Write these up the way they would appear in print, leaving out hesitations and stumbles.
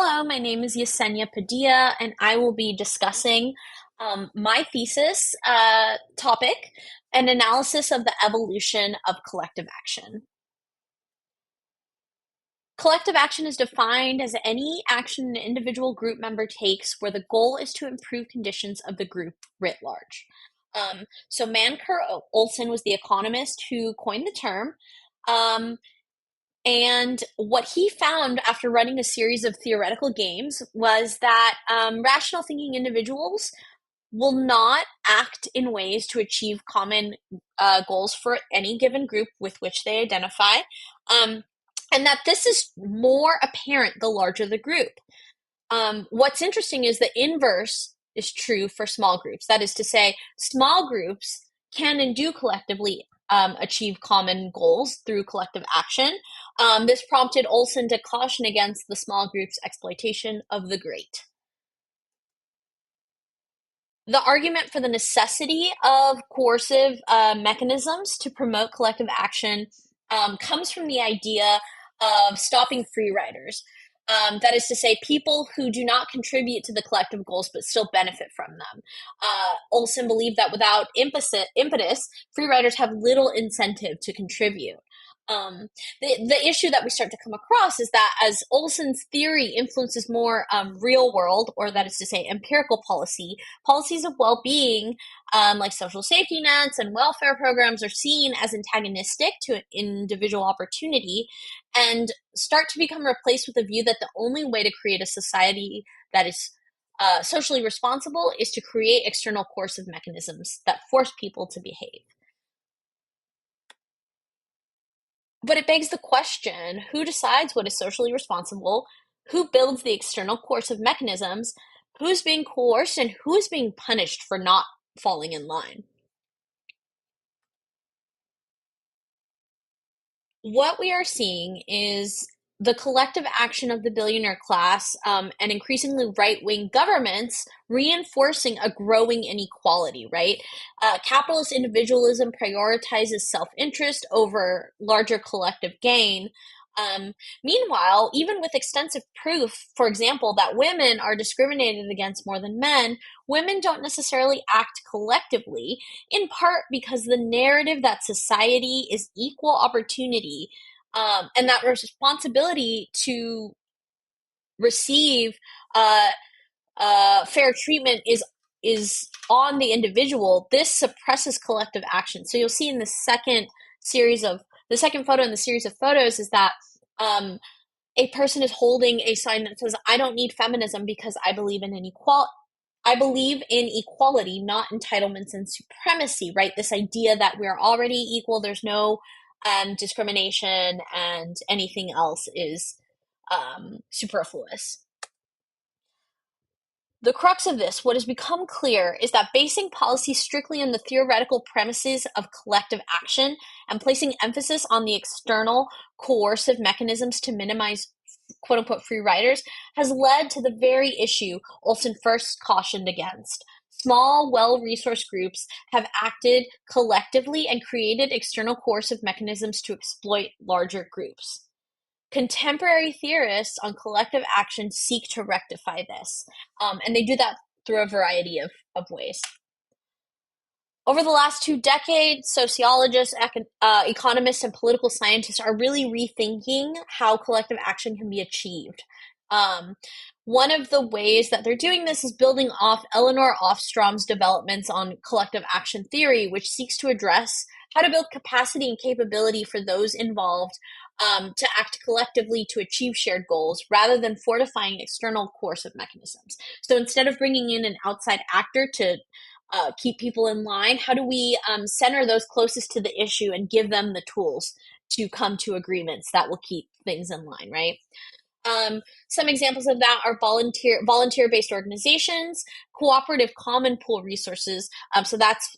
Hello, my name is Yesenia Padilla, and I will be discussing my thesis topic, an analysis of the evolution of collective action. Collective action is defined as any action an individual group member takes where the goal is to improve conditions of the group writ large. So Mancur Olson was the economist who coined the term. Um, And what he found after running a series of theoretical games was that rational thinking individuals will not act in ways to achieve common goals for any given group with which they identify. Um, and that this is more apparent the larger the group. What's interesting is the inverse is true for small groups. That is to say, small groups can and do collectively achieve common goals through collective action. This prompted Olson to caution against the small group's exploitation of the great. The argument for the necessity of coercive mechanisms to promote collective action comes from the idea of stopping free riders. That is to say, people who do not contribute to the collective goals but still benefit from them. Olson believed that without impetus, free riders have little incentive to contribute. Um, the issue that we start to come across is that as Olson's theory influences more real world, or that is to say, empirical policies of well-being, like social safety nets and welfare programs, are seen as antagonistic to individual opportunity and start to become replaced with the view that the only way to create a society that is socially responsible is to create external coercive mechanisms that force people to behave. But it begs the question, who decides what is socially responsible? Who builds the external coercive mechanisms? Who's being coerced and who's being punished for not falling in line? What we are seeing is the collective action of the billionaire class and increasingly right-wing governments reinforcing a growing inequality, right? Capitalist individualism prioritizes self-interest over larger collective gain. Meanwhile, even with extensive proof, for example, that women are discriminated against more than men, women don't necessarily act collectively, in part because the narrative that society is equal opportunity, and that responsibility to receive uh, fair treatment is on the individual. This suppresses collective action. So you'll see in the second photo in the series of photos is that um, a person is holding a sign that says, "I don't need feminism because I believe in inequality." I believe in equality, not entitlements and supremacy, right? This idea that we're already equal, there's no discrimination, and anything else is superfluous. The crux of this, what has become clear, is that basing policy strictly on the theoretical premises of collective action and placing emphasis on the external coercive mechanisms to minimize quote unquote free riders has led to the very issue Olson first cautioned against. Small, well resourced groups have acted collectively and created external coercive mechanisms to exploit larger groups. Contemporary theorists on collective action seek to rectify this, and they do that through a variety of ways. Over the last 2 decades, sociologists, economists, and political scientists are really rethinking how collective action can be achieved. Um, One of the ways that they're doing this is building off Eleanor Ofstrom's developments on collective action theory, which seeks to address how to build capacity and capability for those involved to act collectively to achieve shared goals rather than fortifying external coercive mechanisms. So instead of bringing in an outside actor to keep people in line, how do we center those closest to the issue and give them the tools to come to agreements that will keep things in line, right? Some examples of that are volunteer-based organizations, cooperative common pool resources. So that's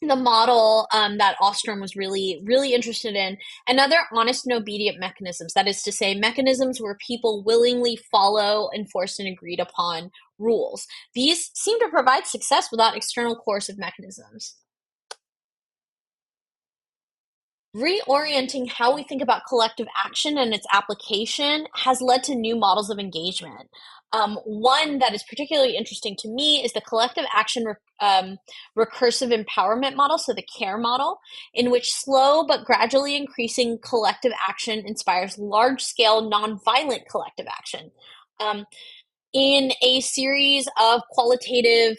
the model that Ostrom was really interested in, and other honest and obedient mechanisms. That is to say, mechanisms where people willingly follow enforced and agreed upon rules. These seem to provide success without external coercive mechanisms. Reorienting how we think about collective action and its application has led to new models of engagement. One that is particularly interesting to me is the collective action recursive empowerment model, so the CARE model, in which slow but gradually increasing collective action inspires large scale nonviolent collective action. Um, in a series of qualitative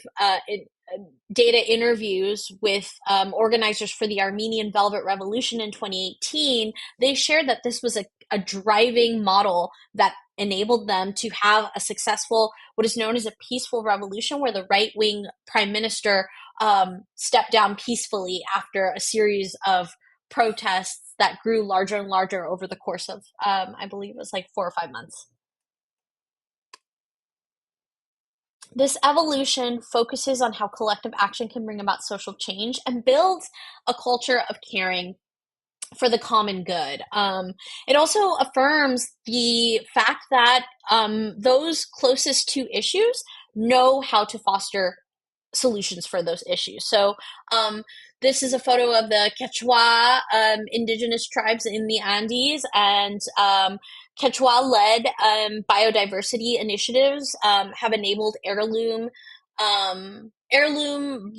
data interviews with organizers for the Armenian Velvet Revolution in 2018, they shared that this was a driving model that enabled them to have a successful, what is known as a peaceful revolution, where the right wing prime minister stepped down peacefully after a series of protests that grew larger and larger over the course of, I believe it was like 4 or 5 months. This evolution focuses on how collective action can bring about social change and builds a culture of caring for the common good. It also affirms the fact that those closest to issues know how to foster solutions for those issues. So, this is a photo of the Quechua indigenous tribes in the Andes, and Quechua led biodiversity initiatives have enabled heirloom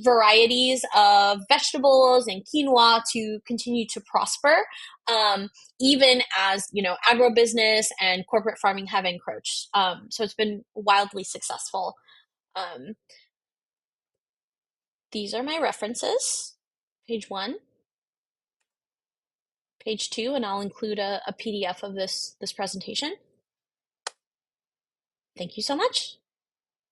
varieties of vegetables and quinoa to continue to prosper, even as agribusiness and corporate farming have encroached. So it's been wildly successful. Um, these are my references. Page 1, page 2, and I'll include a PDF of this presentation. Thank you so much.